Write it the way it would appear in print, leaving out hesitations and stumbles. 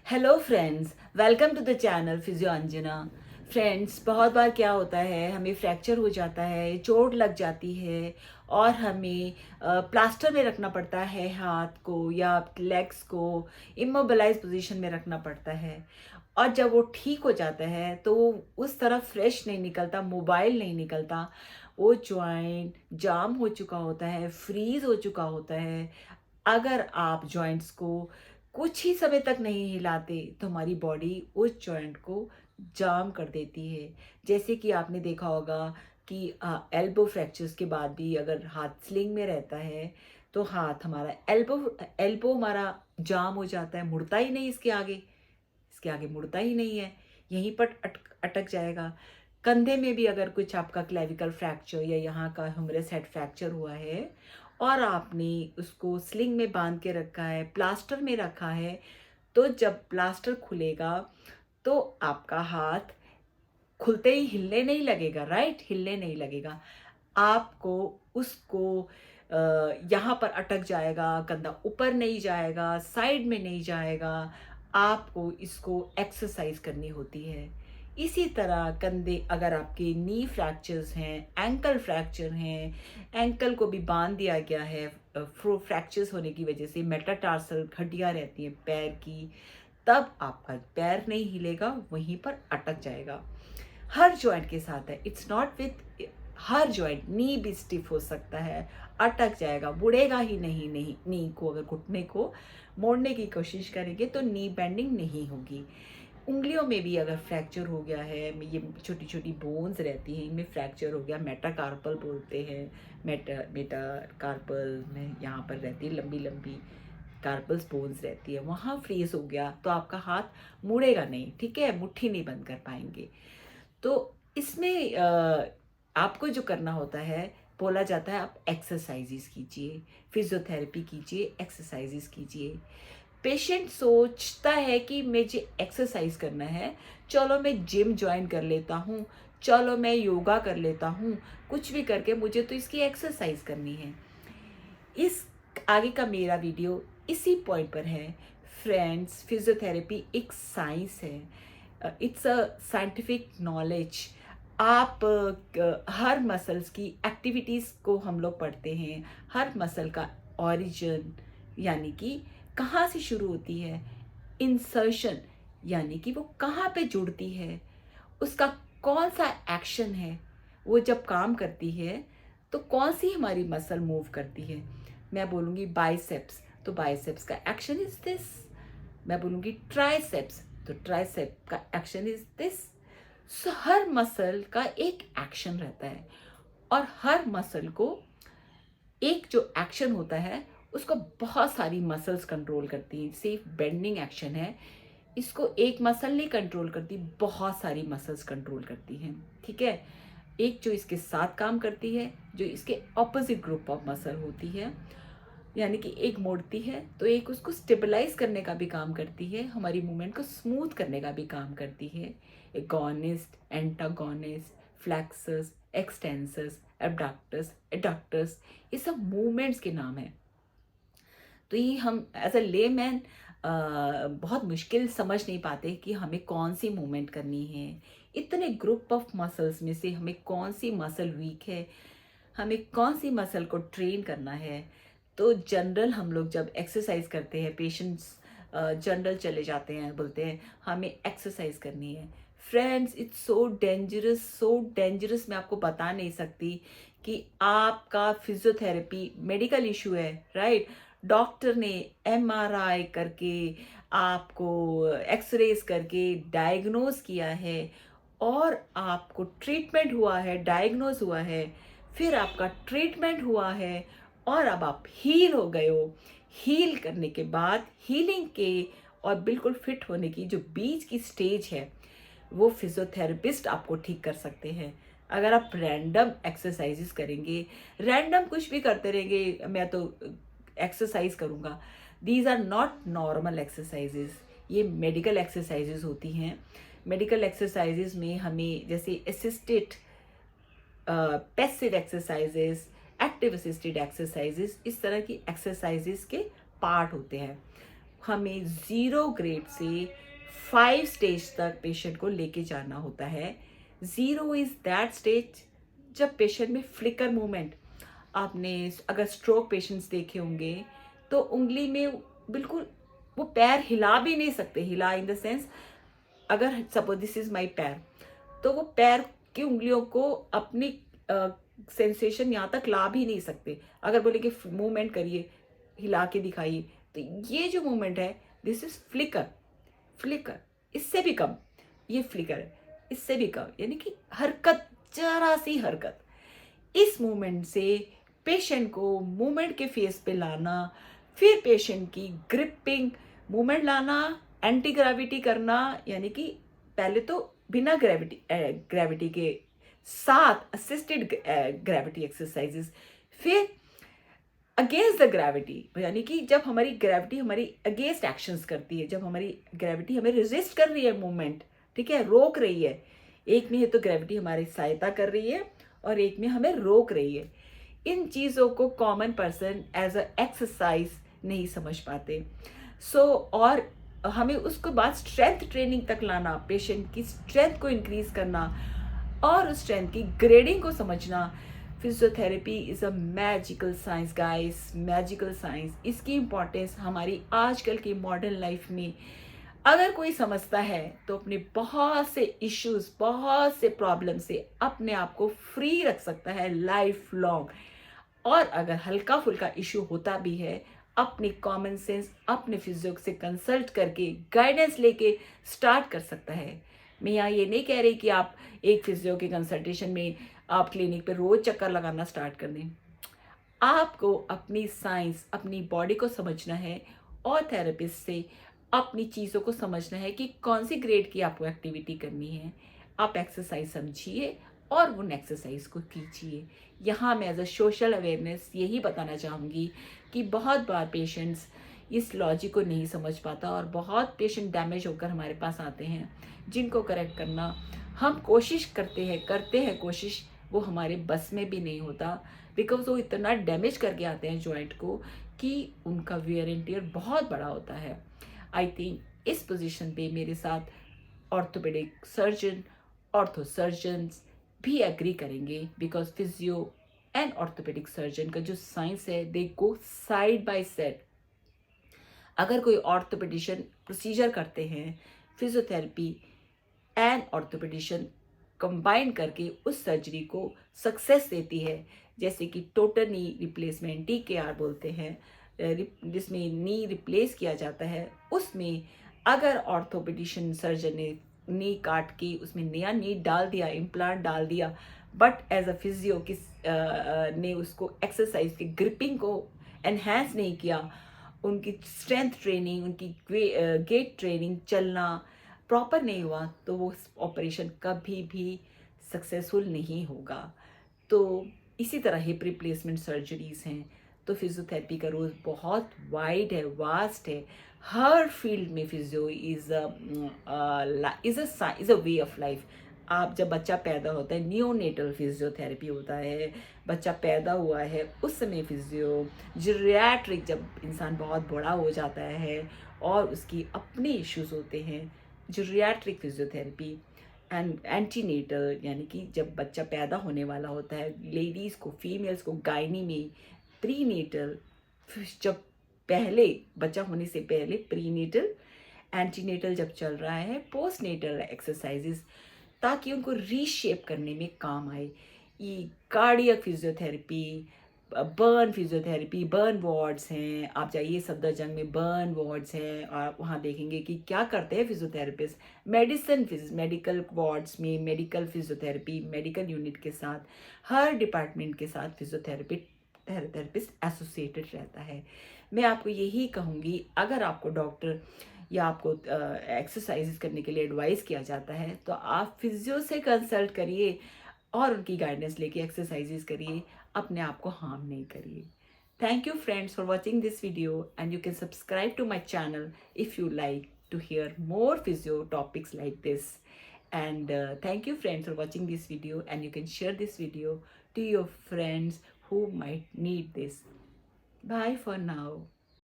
Hello friends, welcome to the channel physio Anjana. Friends, बहुत बार क्या होता है, हमें फ्रैक्चर हो जाता है, चोट लग जाती है और हमें प्लास्टर में रखना पड़ता है, हाथ को या लेग्स को इमोबिलाइज पोजीशन में रखना पड़ता है। और जब वो ठीक हो जाता है तो वो उस तरह फ्रेश नहीं निकलता, मोबाइल नहीं निकलता। वो जॉइंट जाम हो चुका होता है, फ्रीज हो चुका होता है। अगर आप जॉइंट्स को कुछ ही समय तक नहीं हिलाते तो हमारी बॉडी उस जॉइंट को जाम कर देती है। जैसे कि आपने देखा होगा कि एल्बो फ्रैक्चर्स के बाद भी अगर हाथ स्लिंग में रहता है तो हाथ हमारा एल्बो एल्बो हमारा जाम हो जाता है, मुड़ता ही नहीं, इसके आगे मुड़ता ही नहीं है, यहीं पर अटक जाएगा। कंधे में भी अगर कुछ आपका क्लेविकल फ्रैक्चर या यहाँ का ह्यूमरस हेड फ्रैक्चर हुआ है और आपने उसको स्लिंग में बांध के रखा है, प्लास्टर में रखा है, तो जब प्लास्टर खुलेगा तो आपका हाथ खुलते ही हिलने नहीं लगेगा, राइट? हिलने नहीं लगेगा। आपको उसको यहाँ पर अटक जाएगा, कंधा ऊपर नहीं जाएगा, साइड में नहीं जाएगा। आपको इसको एक्सरसाइज करनी होती है। इसी तरह कंधे, अगर आपके नी फ्रैक्चर्स हैं, एंकल फ्रैक्चर हैं, एंकल को भी बांध दिया गया है फ्रैक्चर्स होने की वजह से, मेटाटार्सल हड्डियाँ रहती हैं पैर की, तब आपका पैर नहीं हिलेगा, वहीं पर अटक जाएगा। हर जॉइंट के साथ है, it's not with her joint. Knee भी स्टिफ हो सकता है, अटक जाएगा, मुड़ेगा ही नहीं। नी को अगर घुटने को मोड़ने की कोशिश करेंगे तो नी बेंडिंग नहीं होगी। उंगलियों में भी अगर फ्रैक्चर हो गया है, ये छोटी छोटी बोन्स रहती हैं, इनमें फ्रैक्चर हो गया, मेटाकार्पल बोलते हैं। मेटाकार्पल में यहाँ पर रहती है लंबी लंबी कार्पल्स बोन्स रहती है, वहाँ फ्रीज हो गया तो आपका हाथ मुड़ेगा नहीं, ठीक है, मुट्ठी नहीं बंद कर पाएंगे। तो इसमें आपको जो करना होता है, बोला जाता है आप एक्सरसाइजेस कीजिए, फिजियोथेरेपी कीजिए, एक्सरसाइजेस कीजिए। पेशेंट सोचता है कि मुझे एक्सरसाइज करना है, चलो मैं जिम ज्वाइन कर लेता हूँ, चलो मैं योगा कर लेता हूँ, कुछ भी करके मुझे तो इसकी एक्सरसाइज करनी है। इस आगे का मेरा वीडियो इसी पॉइंट पर है। फ्रेंड्स, फिजियोथेरेपी एक साइंस है, इट्स अ साइंटिफिक नॉलेज। आप हर मसल्स की एक्टिविटीज़ को हम लोग पढ़ते हैं, हर मसल का ऑरिजिन, यानी कि कहाँ से शुरू होती है, इंसर्शन यानी कि वो कहाँ पे जुड़ती है, उसका कौन सा एक्शन है, वो जब काम करती है तो कौन सी हमारी मसल मूव करती है। मैं बोलूँगी बाइसेप्स तो बाइसेप्स का एक्शन इज दिस, मैं बोलूँगी ट्राइसेप्स तो ट्राइसेप का action is this. So her muscle का एक एक्शन रहता है और हर मसल को एक जो एक्शन होता है उसको बहुत सारी मसल्स कंट्रोल करती हैं। सिर्फ बेंडिंग एक्शन है, इसको एक मसल नहीं कंट्रोल करती, बहुत सारी मसल्स कंट्रोल करती हैं, ठीक है। एक जो इसके साथ काम करती है, जो इसके ऑपोजिट ग्रुप ऑफ मसल होती है, यानी कि एक मोड़ती है तो एक उसको स्टेबलाइज करने का भी काम करती है, हमारी मूवमेंट को स्मूथ करने का भी काम करती है। एगोनिस्ट, एंटागोनिस्ट, फ्लैक्सस, एक्सटेंसस, एबडक्टस, एडक्टस, ये सब मूवमेंट्स के नाम हैं। तो ये हम एज अ लेमैन बहुत मुश्किल समझ नहीं पाते कि हमें कौन सी मूवमेंट करनी है। इतने ग्रुप ऑफ मसल्स में से हमें कौन सी मसल वीक है, हमें कौन सी मसल को ट्रेन करना है। तो जनरल हम लोग जब एक्सरसाइज करते हैं, पेशेंट्स जनरल चले जाते हैं, बोलते हैं हमें एक्सरसाइज करनी है। Friends, it's so dangerous, so dangerous, मैं आपको बता नहीं सकती कि आपका फिजियोथेरेपी मेडिकल इशू है, राइट? डॉक्टर ने एमआरआई करके, आपको एक्सरेज करके डायग्नोज किया है और आपको ट्रीटमेंट हुआ है, डायग्नोज हुआ है, फिर आपका ट्रीटमेंट हुआ है और अब आप हील हो गए हो। हील करने के बाद हीलिंग के और बिल्कुल फिट होने की जो बीच की स्टेज है, वो फिजियोथेरेपिस्ट आपको ठीक कर सकते हैं। अगर आप रैंडम एक्सरसाइजेस करेंगे, रैंडम कुछ भी करते रहेंगे, मैं तो एक्सरसाइज करूँगा, these are not normal exercises, ये मेडिकल एक्सरसाइजेस होती हैं। मेडिकल एक्सरसाइजेस में हमें जैसे assisted, passive exercises, active assisted exercises, इस तरह की एक्सरसाइजेस के पार्ट होते हैं। हमें 0 ग्रेड से 5 स्टेज तक पेशेंट को लेके जाना होता है। 0 इज़ दैट स्टेज जब पेशेंट में फ्लिकर मूवमेंट, आपने अगर स्ट्रोक पेशेंट्स देखे होंगे तो उंगली में बिल्कुल वो पैर हिला भी नहीं सकते, हिला इन द सेंस, अगर सपोज दिस इज माय पैर, तो वो पैर की उंगलियों को अपनी सेंसेशन यहाँ तक ला भी नहीं सकते। अगर बोले कि मूवमेंट करिए, हिला के दिखाइए, तो ये जो मूवमेंट है दिस इज फ्लिकर। फ्लिकर इससे भी कम, ये फ्लिकर है, इससे भी कम, यानी कि हरकत, जरा सी हरकत। इस मूवमेंट से पेशेंट को मूवमेंट के फेस पे लाना, फिर पेशेंट की ग्रिपिंग, मूवमेंट लाना, एंटी ग्रेविटी करना, यानी कि पहले तो बिना ग्रेविटी के साथ असिस्टेड ग्रेविटी एक्सरसाइजेस, फिर अगेंस्ट द ग्रेविटी, यानी कि जब हमारी ग्रेविटी हमारी अगेंस्ट एक्शंस करती है, जब हमारी ग्रेविटी हमें रेजिस्ट कर रही है मूवमेंट, ठीक है, रोक रही है, एक में है तो ग्रेविटी हमारी सहायता कर रही है और एक में हमें रोक रही है। इन चीज़ों को common person as a exercise नहीं समझ पाते। और हमें उसके बाद स्ट्रेंथ ट्रेनिंग तक लाना, पेशेंट की स्ट्रेंथ को इंक्रीज करना और उस स्ट्रेंथ की ग्रेडिंग को समझना। Physiotherapy is a magical science guys, magical science. इसकी इम्पोर्टेंस हमारी आजकल की मॉडर्न लाइफ में अगर कोई समझता है तो अपने बहुत से इश्यूज, बहुत से प्रॉब्लम से अपने आप को फ्री रख सकता है लाइफ लॉन्ग। और अगर हल्का फुल्का इशू होता भी है, अपनी कॉमन सेंस, अपने फिजियो से कंसल्ट करके गाइडेंस लेके स्टार्ट कर सकता है। मैं यहाँ ये नहीं कह रही कि आप एक फिजियो के कंसल्टेशन में आप क्लिनिक पे रोज चक्कर लगाना स्टार्ट कर दें। आपको अपनी साइंस, अपनी बॉडी को समझना है और थेरेपिस्ट से अपनी चीज़ों को समझना है कि कौन सी ग्रेड की आपको एक्टिविटी करनी है। आप एक्सरसाइज समझिए और उन एक्सरसाइज को कीजिए। यहाँ मैं एज अ सोशल अवेयरनेस यही बताना चाहूँगी कि बहुत बार पेशेंट्स इस लॉजिक को नहीं समझ पाता और बहुत पेशेंट डैमेज होकर हमारे पास आते हैं, जिनको करेक्ट करना हम कोशिश करते हैं कोशिश, वो हमारे बस में भी नहीं होता, बिकॉज वो इतना डैमेज करके आते हैं जॉइंट को कि उनका वियर एंड टियर बहुत बड़ा होता है। आई थिंक इस पोजीशन पे मेरे साथ ऑर्थोपेडिक सर्जन, ऑर्थो सर्जन्स भी एग्री करेंगे, because physio and orthopaedic surgeon का जो साइंस है दे गो साइड बाय साइड। अगर कोई ऑर्थोपेडिशियन प्रोसीजर करते हैं, फिजियोथेरेपी एंड ऑर्थोपेडिशियन कंबाइन करके उस सर्जरी को सक्सेस देती है, जैसे कि टोटल नी रिप्लेसमेंट, TKR बोलते हैं, जिसमें नी रिप्लेस किया जाता है। उसमें अगर ऑर्थोपेडिशियन सर्जन ने नी काट के उसमें नया नी डाल दिया, इम्प्लांट डाल दिया, बट एज अ फिजियो ने उसको एक्सरसाइज की ग्रिपिंग को एनहेंस नहीं किया, उनकी स्ट्रेंथ ट्रेनिंग, उनकी गेट ट्रेनिंग, चलना प्रॉपर नहीं हुआ, तो वो ऑपरेशन कभी भी सक्सेसफुल नहीं होगा। तो इसी तरह हिप रिप्लेसमेंट सर्जरीज हैं। तो फिजियोथेरेपी का रोल बहुत वाइड है, वास्ट है। हर फील्ड में physio is a way of life. आप जब बच्चा पैदा होता है, नियोनेटल फिजियोथेरेपी होता है, बच्चा पैदा हुआ है उस समय फिजियो, जीरियाट्रिक जब इंसान बहुत बड़ा हो जाता है और उसकी अपने इश्यूज होते हैं, जीरियाट्रिक फिजियोथेरेपी, एंड एंटीनेटल, यानी कि जब बच्चा पैदा होने वाला होता है, लेडीज़ को, फीमेल्स को गायनी में, प्रीनेटल, जब पहले बच्चा होने से पहले प्रीनेटल, एंटीनेटल जब चल रहा है, पोस्टनेटल एक्सरसाइजेस, ताकि उनको रीशेप करने में काम आए। ये cardiac physiotherapy, burn physiotherapy, burn wards हैं, आप जाइए सफदरजंग में बर्न वार्ड्स हैं, आप वहाँ देखेंगे कि क्या करते हैं फिजियोथेरेपिस्ट। मेडिकल वार्ड्स में मेडिकल फिजियोथेरेपी, मेडिकल यूनिट के साथ, हर डिपार्टमेंट के साथ फिजियोथेरेपिस्ट एसोसिएटेड रहता है। मैं आपको यही कहूँगी, अगर आपको डॉक्टर या आपको एक्सरसाइज करने के लिए एडवाइस किया जाता है तो आप फिजियो से कंसल्ट करिए और उनकी गाइडेंस लेके एक्सरसाइजेस करिए, अपने आप को हार्म नहीं करिए। Thank you friends for watching this video and you can subscribe to my channel if you like to hear more physio topics like this. And thank you friends for watching this video, and you can share this video to your friends who might need this. Bye for now.